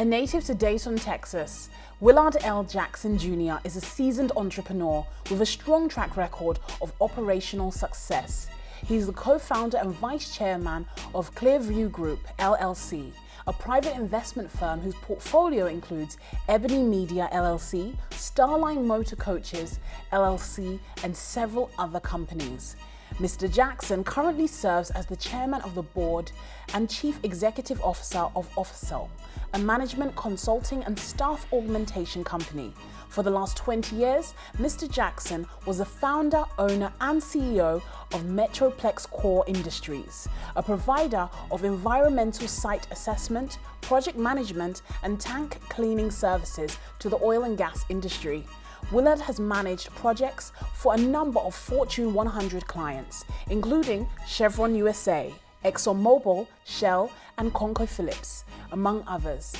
A native to Dayton, Texas, Willard Jackson Jr. is a seasoned entrepreneur with a strong track record of operational success. He's the co-founder and vice chairman of CVG Group, LLC, a private investment firm whose portfolio includes Ebony Media, LLC, Starline Motor Coaches, LLC, and several other companies. Mr. Jackson currently serves as the chairman of the board and chief executive officer of Officel, a management consulting and staff augmentation company. For the last 20 years, Mr. Jackson was the founder, owner, and CEO of Metroplex Core Industries, a provider of environmental site assessment, project management, and tank cleaning services to the oil and gas industry. Willard has managed projects for a number of Fortune 100 clients, including Chevron USA, ExxonMobil, Shell, and ConocoPhillips, among others.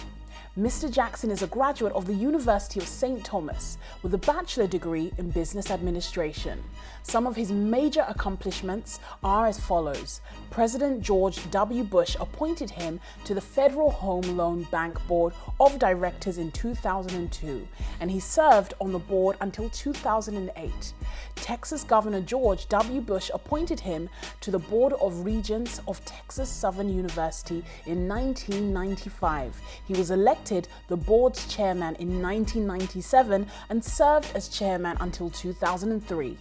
Mr. Jackson is a graduate of the University of St. Thomas with a bachelor degree in business administration. Some of his major accomplishments are as follows. President George W. Bush appointed him to the Federal Home Loan Bank Board of Directors in 2002, and he served on the board until 2008. Texas Governor George W. Bush appointed him to the Board of Regents of Texas Southern University in 1995. He was elected the board's chairman in 1997 and served as chairman until 2003.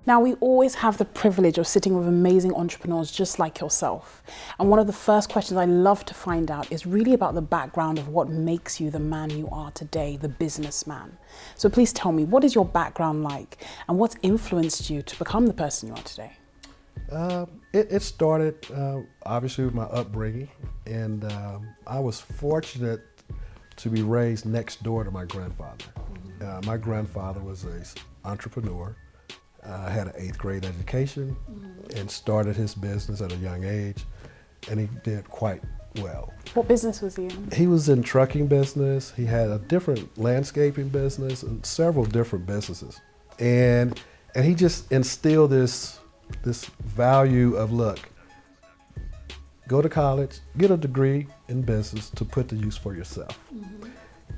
Now, we always have the privilege of sitting with amazing entrepreneurs just like yourself. And one of the first questions I love to find out is really about the background of what makes you the man you are today, the businessman. So please tell me, what is your background like and what's influenced you to become the person you are today? It started obviously with my upbringing, and I was fortunate to be raised next door to my grandfather. My grandfather was an entrepreneur. Had an 8th grade education and started his business at a young age, and he did quite well. What business was he in? He was in trucking business. He had a different landscaping business and several different businesses. And he just instilled this value of, look, go to college, get a degree in business to put to use for yourself.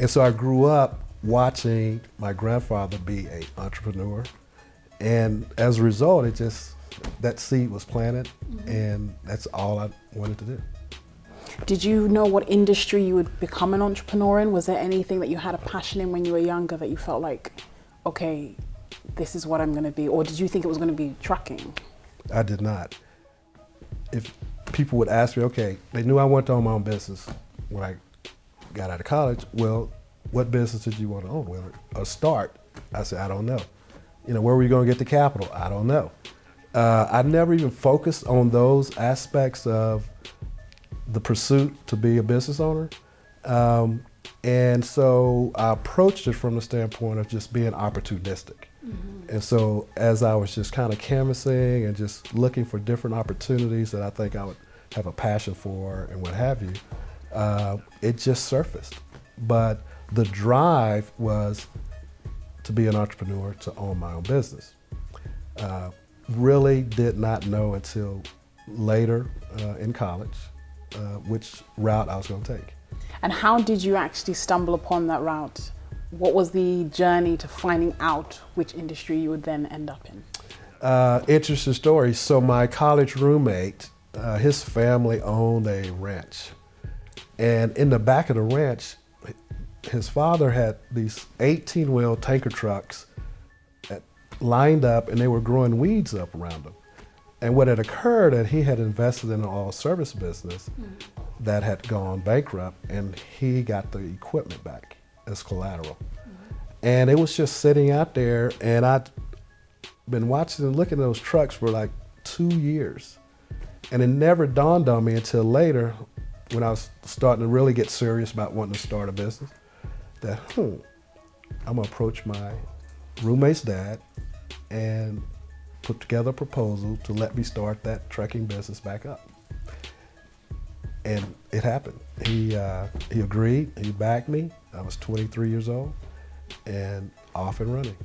And so I grew up watching my grandfather be an entrepreneur. And as a result, that seed was planted, and that's all I wanted to do. Did you know what industry you would become an entrepreneur in? Was there anything that you had a passion in when you were younger that you felt like, okay, this is what I'm going to be? Or did you think it was going to be trucking? I did not. If people would ask me, okay, they knew I wanted to own my own business when I got out of college. Well, what business did you want to own, Willard? Or start? I said, I don't know. Where were you going to get the capital? I don't know. I never even focused on those aspects of the pursuit to be a business owner. And so I approached it from the standpoint of just being opportunistic. And so as I was just kind of canvassing and just looking for different opportunities that I think I would have a passion for and what have you, it just surfaced. But the drive was to be an entrepreneur, to own my own business. Really did not know until later in college which route I was going to take. And how did you actually stumble upon that route? What was the journey to finding out which industry you would then end up in? Interesting story. So my college roommate, his family owned a ranch. And in the back of the ranch, his father had these 18-wheel tanker trucks that lined up, and they were growing weeds up around them. And what had occurred, that he had invested in an oil service business that had gone bankrupt, and he got the equipment back as collateral. And it was just sitting out there, and I'd been watching and looking at those trucks for like 2 years. And it never dawned on me until later, when I was starting to really get serious about wanting to start a business, that I'm gonna approach my roommate's dad and put together a proposal to let me start that trucking business back up. And it happened. He agreed, he backed me. I was 23 years old. and off and running.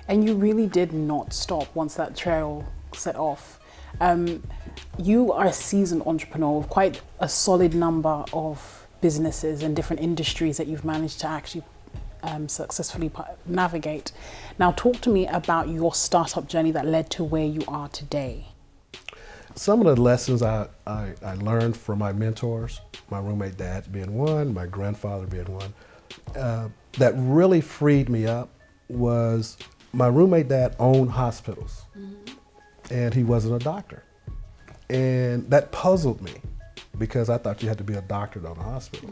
And you really did not stop once that trail set off. You are a seasoned entrepreneur with quite a solid number of businesses and different industries that you've managed to actually successfully navigate. Now, talk to me about your startup journey that led to where you are today. Some of the lessons I learned from my mentors, my roommate dad being one, my grandfather being one, that really freed me up was my roommate dad owned hospitals, and he wasn't a doctor. And that puzzled me because I thought you had to be a doctor to own a hospital.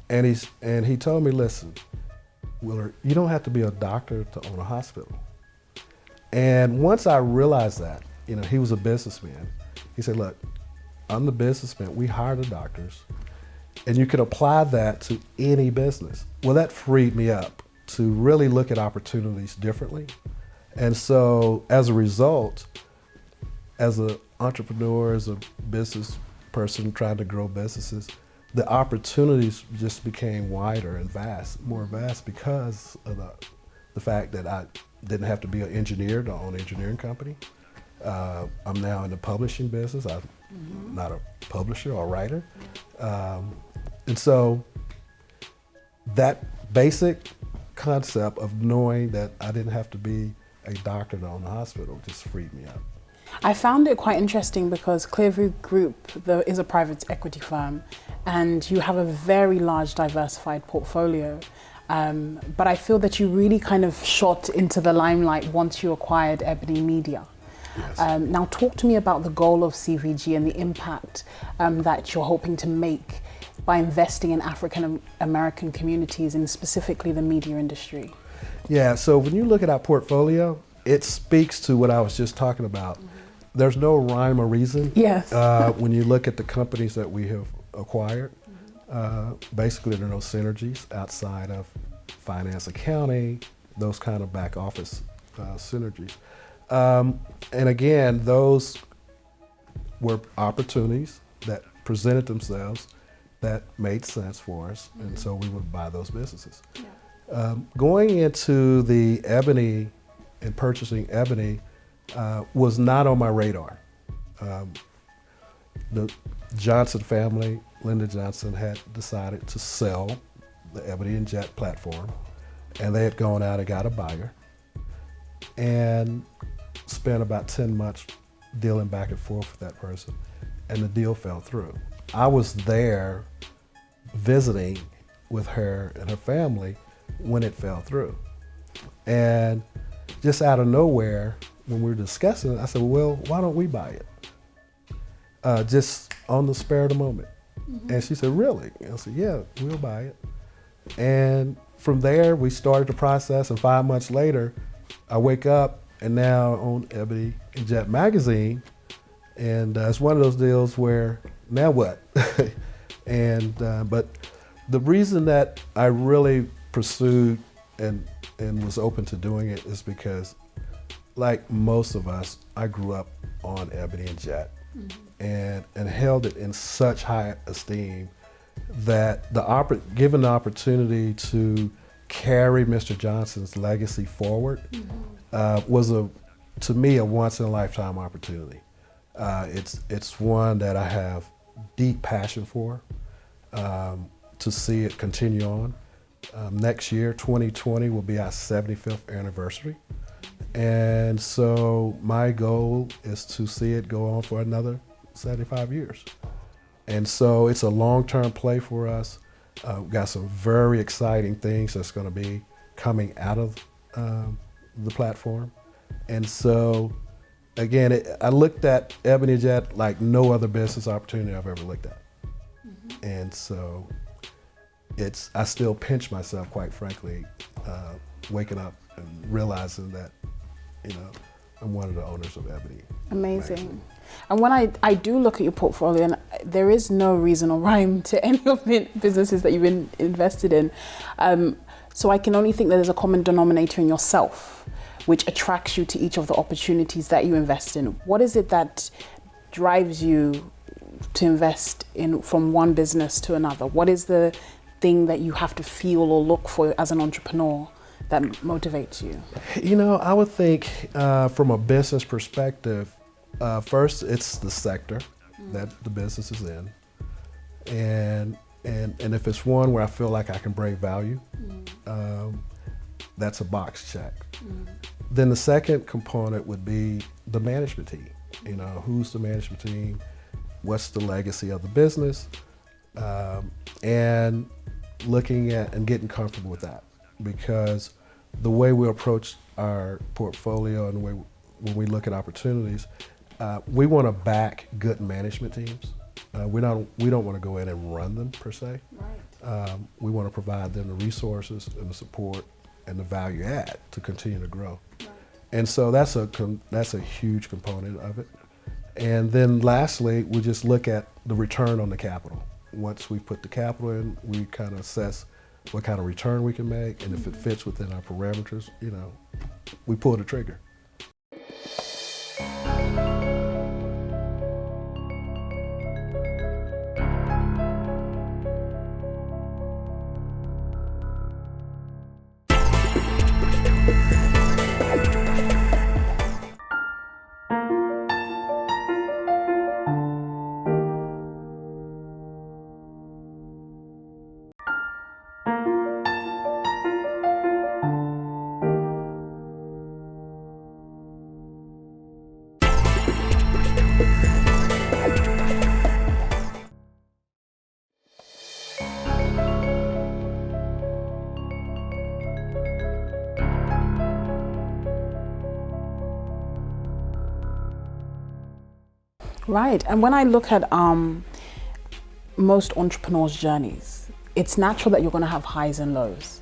And he told me, listen, Willard, you don't have to be a doctor to own a hospital. And once I realized that, he was a businessman. He said, look, I'm the businessman. We hire the doctors, and you could apply that to any business. Well, that freed me up to really look at opportunities differently. And so as a result, as an entrepreneur, as a business person trying to grow businesses, the opportunities just became wider and more vast because of the fact that I didn't have to be an engineer to own an engineering company. I'm now in the publishing business. I'm not a publisher or writer. And so that basic concept of knowing that I didn't have to be a doctor to own a hospital just freed me up. I found it quite interesting because CVG Group is a private equity firm, and you have a very large diversified portfolio. But I feel that you really kind of shot into the limelight once you acquired Ebony Media. Yes. Now talk to me about the goal of CVG and the impact that you're hoping to make by investing in African American communities and specifically the media industry. Yeah, so when you look at our portfolio, it speaks to what I was just talking about. There's no rhyme or reason. Yes. When you look at the companies that we have acquired, basically there are no synergies outside of finance, accounting, those kind of back office synergies. And again, those were opportunities that presented themselves that made sense for us, and so we would buy those businesses. Yeah. Going into the Ebony and purchasing Ebony was not on my radar. The Johnson family, Lyndon Johnson, had decided to sell the Ebony and Jet platform, and they had gone out and got a buyer and spent about 10 months dealing back and forth with that person, and the deal fell through. I was there visiting with her and her family when it fell through. And just out of nowhere, when we were discussing it, I said, well, why don't we buy it? Just on the spur of the moment. And she said, really? And I said, yeah, we'll buy it. And from there, we started the process, and 5 months later, I wake up and now own Ebony and Jet magazine. And it's one of those deals where, now what? But the reason that I really pursued and was open to doing it is because, like most of us, I grew up on Ebony and Jet and held it in such high esteem that given the opportunity to carry Mr. Johnson's legacy forward was, to me, a once-in-a-lifetime opportunity. It's one that I have deep passion for, to see it continue on. Next year, 2020, will be our 75th anniversary. And so my goal is to see it go on for another 75 years. And so it's a long-term play for us. We've got some very exciting things that's going to be coming out of the platform. And so, again, I looked at Ebony Jet like no other business opportunity I've ever looked at. And so I still pinch myself, quite frankly, waking up and realizing that, I'm one of the owners of Ebony. Amazing. Magazine. And when I do look at your portfolio, and there is no reason or rhyme to any of the businesses that you've been invested in, so I can only think that there's a common denominator in yourself, which attracts you to each of the opportunities that you invest in. What is it that drives you to invest in from one business to another? What is the thing that you have to feel or look for as an entrepreneur that motivates you? You know, I would think from a business perspective, first it's the sector that the business is in, and if it's one where I feel like I can bring value, that's a box check. Then the second component would be the management team. You know, who's the management team? What's the legacy of the business? And looking at and getting comfortable with that, because the way we approach our portfolio and the way when we look at opportunities, we want to back good management teams. We don't want to go in and run them per se. Right. We want to provide them the resources and the support and the value add to continue to grow. Right. And so that's a huge component of it. And then lastly, we just look at the return on the capital. Once we put the capital in, we kind of assess what kind of return we can make, and if it fits within our parameters, you know, we pull the trigger. Right. And when I look at most entrepreneurs' journeys, it's natural that you're going to have highs and lows.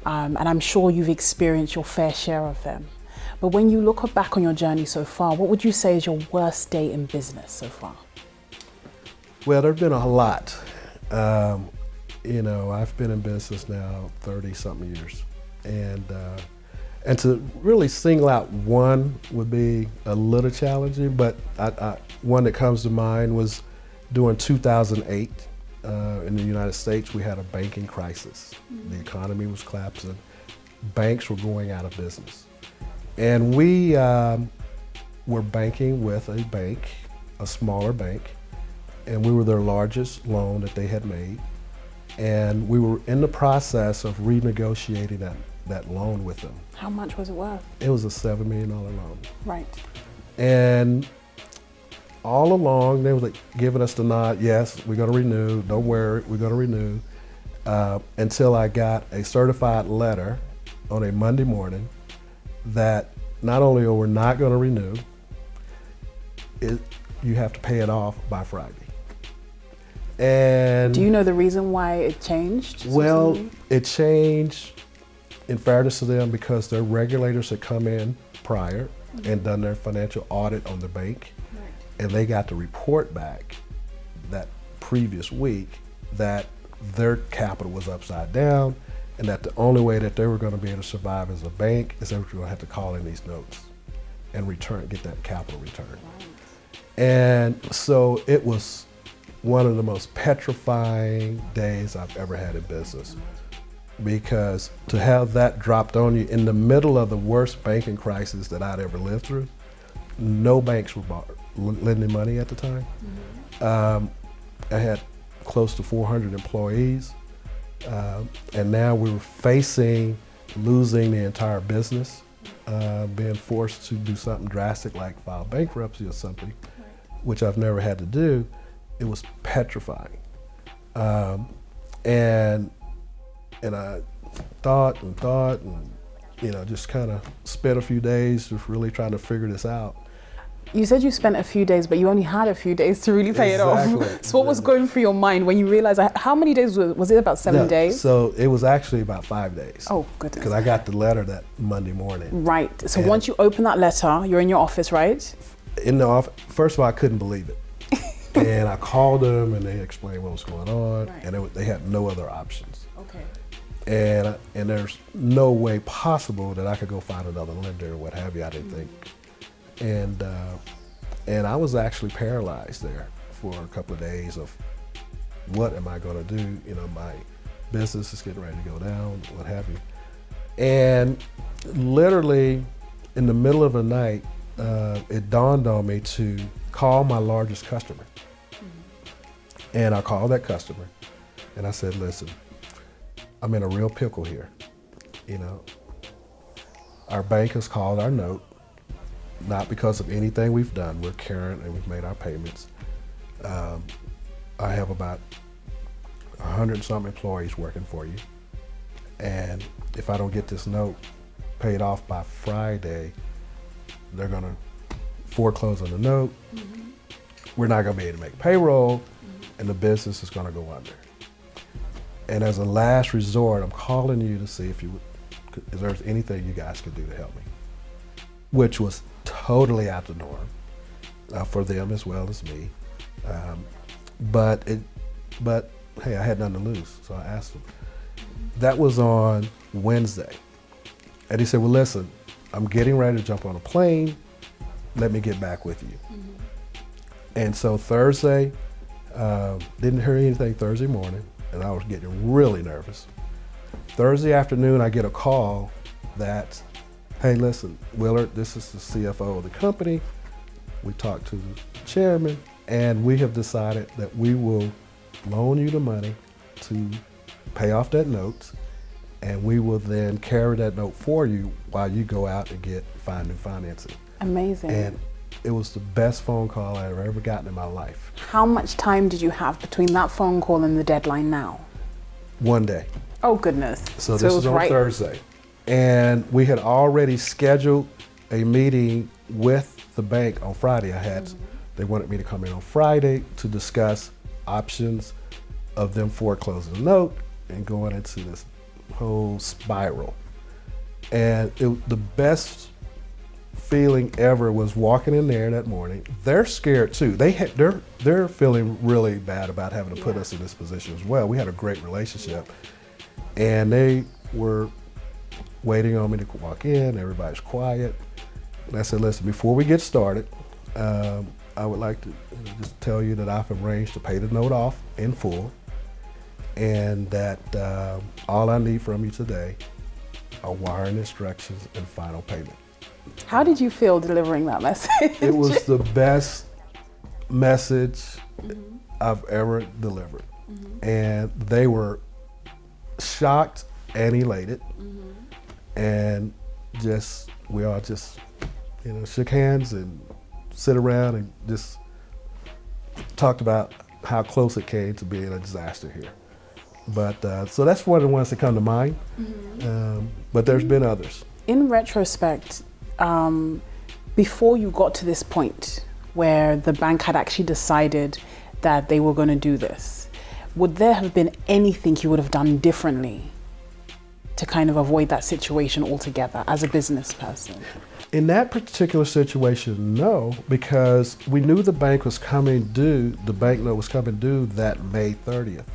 And I'm sure you've experienced your fair share of them. But when you look back on your journey so far, what would you say is your worst day in business so far? Well, there's been a lot. You know, I've been in business now 30-something years. And to really single out one would be a little challenging, but one that comes to mind was during 2008 in the United States. We had a banking crisis. The economy was collapsing. Banks were going out of business. And we were banking with a bank, a smaller bank, and we were their largest loan that they had made. And we were in the process of renegotiating that loan with them. How much was it worth? It was a $7 million loan. Right. And all along, they were like giving us the nod, yes, we're gonna renew, don't worry, we're gonna renew, until I got a certified letter on a Monday morning that not only are we not gonna renew, you have to pay it off by Friday. And do you know the reason why it changed? Well, it changed, in fairness to them, because their regulators had come in prior and done their financial audit on the bank, and they got the report back that previous week that their capital was upside down, and that the only way that they were going to be able to survive as a bank is they were going to have to call in these notes and get that capital returned. And so it was one of the most petrifying days I've ever had in business, because to have that dropped on you in the middle of the worst banking crisis that I'd ever lived through. No banks were lending money at the time. I had close to 400 employees, and now we were facing losing the entire business, being forced to do something drastic like file bankruptcy or something, which I've never had to do. It was petrifying. And I thought and, you know, just kind of spent a few days just really trying to figure this out. You said you spent a few days, but you only had a few days to really pay it off. So what was going through your mind when you realized, how many days was it? About 7 days? So it was actually about 5 days. Oh, goodness. Because I got the letter that Monday morning. Right. So once you open that letter, you're in your office, right? In the office, first of all, I couldn't believe it. And I called them and they explained what was going on, and they had no other options. Okay. And there's no way possible that I could go find another lender or what have you, I didn't think. And I was actually paralyzed there for a couple of days of what am I going to do? You know, business is getting ready to go down, what have you. And literally in the middle of the night, it dawned on me to call my largest customer. And I called that customer and I said, listen, I'm in a real pickle here. You know, our bank has called our note, not because of anything we've done. We're current and we've made our payments. I have about 100 and some employees working for you. And if I don't get this note paid off by Friday, they're gonna foreclose on the note. We're not gonna be able to make payroll, and the business is gonna go under. And as a last resort, I'm calling you to see if there's anything you guys could do to help me, which was totally out the norm for them as well as me. But hey, I had nothing to lose, so I asked him. That was on Wednesday. And he said, well, listen, I'm getting ready to jump on a plane. Let me get back with you. And so Thursday, didn't hear anything Thursday morning, and I was getting really nervous. Thursday afternoon, I get a call that, hey, listen, Willard, this is the CFO of the company. We talked to the chairman, and we have decided that we will loan you the money to pay off that note, and we will then carry that note for you while you go out and find new financing. Amazing. And it was the best phone call I've ever gotten in my life. How much time did you have between that phone call and the deadline now? 1 day. Oh, goodness. So this is on Thursday. And we had already scheduled a meeting with the bank on Friday. They wanted me to come in on Friday to discuss options of them foreclosing the note and going into this whole spiral. And the best feeling ever was walking in there that morning. They're scared too. They're feeling really bad about having to put us in this position as well. We had a great relationship, and they were waiting on me to walk in. Everybody's quiet. And I said, listen, before we get started, I would like to just tell you that I've arranged to pay the note off in full, and that all I need from you today are wiring instructions and final payment. How did you feel delivering that message? It was the best message I've ever delivered. And they were shocked and elated. And we all just, shook hands and sit around and just talked about how close it came to being a disaster here. But so that's one of the ones that come to mind. But there's been others. In retrospect, before you got to this point where the bank had actually decided that they were going to do this, would there have been anything you would have done differently to kind of avoid that situation altogether as a business person? In that particular situation, no, because we knew the bank was coming due, the bank note was coming due that May 30th.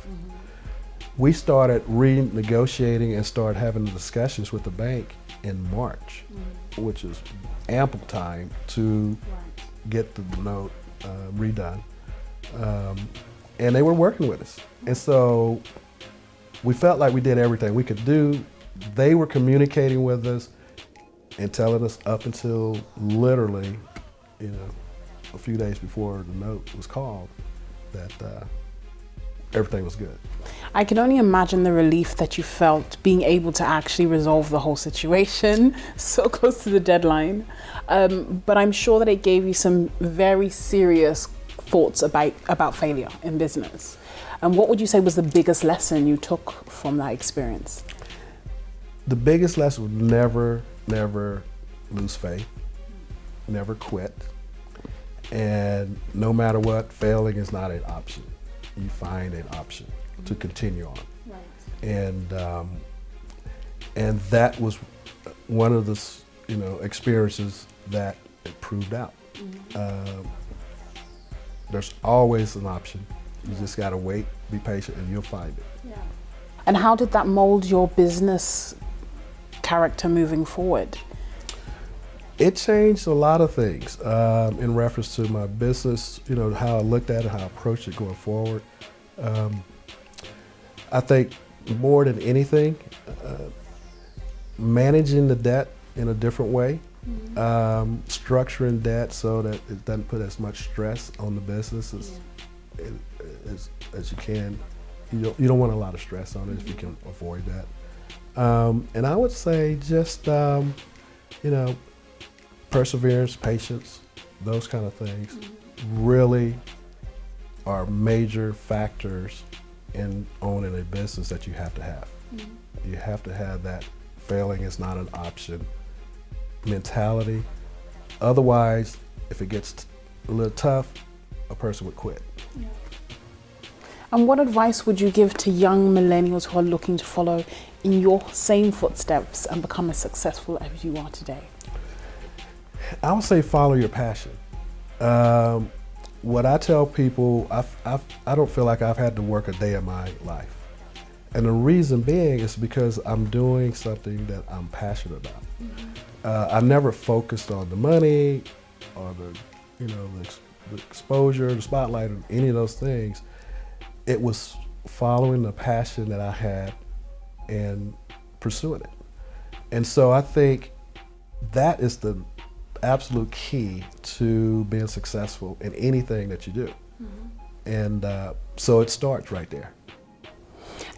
We started renegotiating and started having discussions with the bank in March, which is ample time to get the note redone. And they were working with us. And so we felt like we did everything we could do. They were communicating with us and telling us up until literally, a few days before the note was called that everything was good. I can only imagine the relief that you felt being able to actually resolve the whole situation so close to the deadline. But I'm sure that it gave you some very serious thoughts about failure in business. And what would you say was the biggest lesson you took from that experience? The biggest lesson was never lose faith, never quit. And no matter what, failing is not an option. You find an option to continue on. Right. And that was one of the experiences that it proved out. There's always an option. You just gotta wait, be patient, and you'll find it. Yeah. And how did that mold your business character moving forward? It changed a lot of things in reference to my business, how I looked at it, how I approached it going forward. I think more than anything, managing the debt in a different way, structuring debt so that it doesn't put as much stress on the business as you can. You don't want a lot of stress on it if you can avoid that. And I would say just, perseverance, patience, those kind of things really are major factors in owning a business that you have to have. You have to have that failing is not an option mentality. Otherwise, if it gets a little tough, a person would quit. Yeah. And what advice would you give to young millennials who are looking to follow in your same footsteps and become as successful as you are today? I would say follow your passion. What I tell people, I don't feel like I've had to work a day of my life. And the reason being is because I'm doing something that I'm passionate about. I never focused on the money or the exposure, the spotlight, or any of those things. It was following the passion that I had and pursuing it. And so I think that is the absolute key to being successful in anything that you do. And so it starts right there.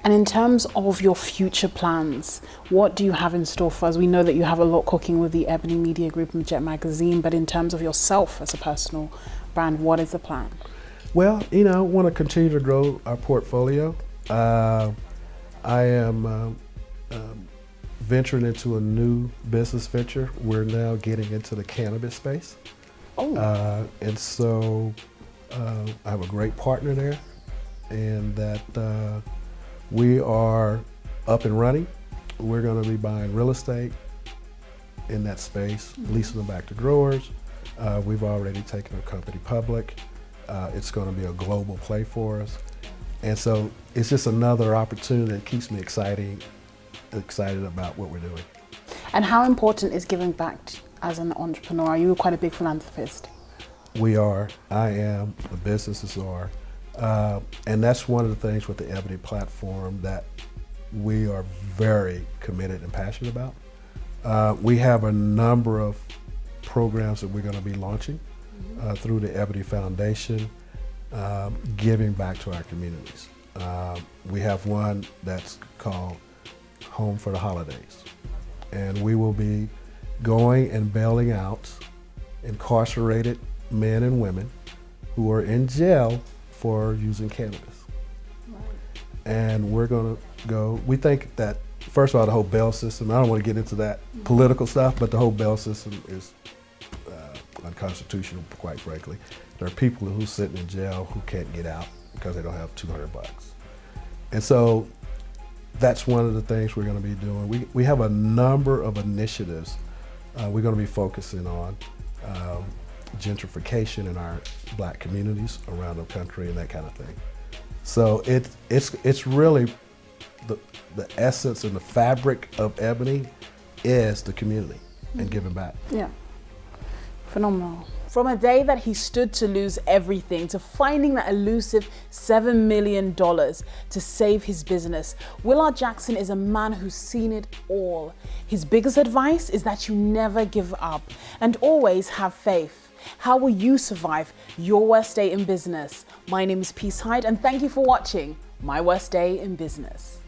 And in terms of your future plans, what do you have in store for us? We know that you have a lot cooking with the Ebony Media Group and Jet Magazine, but in terms of yourself as a personal brand, what is the plan? Well, I want to continue to grow our portfolio. I am venturing into a new business venture. We're now getting into the cannabis space. And so I have a great partner there, and that we are up and running. We're going to be buying real estate in that space, leasing them back to growers. We've already taken a company public. It's going to be a global play for us. And so it's just another opportunity that keeps me excited about what we're doing. And how important is giving back as an entrepreneur? Are you quite a big philanthropist? We are. I am. The businesses are. And that's one of the things with the Ebony platform that we are very committed and passionate about. We have a number of programs that we're going to be launching through the Ebony Foundation, giving back to our communities. We have one that's called Home for the Holidays. And we will be going and bailing out incarcerated men and women who are in jail for using cannabis. Right. And we're going to go, we think that, first of all, the whole bail system, I don't want to get into that political stuff, but the whole bail system is unconstitutional, quite frankly. There are people who sit in jail who can't get out because they don't have $200. And so that's one of the things we're going to be doing. We have a number of initiatives we're going to be focusing on. Gentrification in our Black communities around the country and that kind of thing. So it's really the essence and the fabric of Ebony is the community and giving back. Yeah, phenomenal. From a day that he stood to lose everything to finding that elusive $7 million to save his business, Willard Jackson is a man who's seen it all. His biggest advice is that you never give up and always have faith. How will you survive your worst day in business? My name is Peace Hyde, and thank you for watching My Worst Day in Business.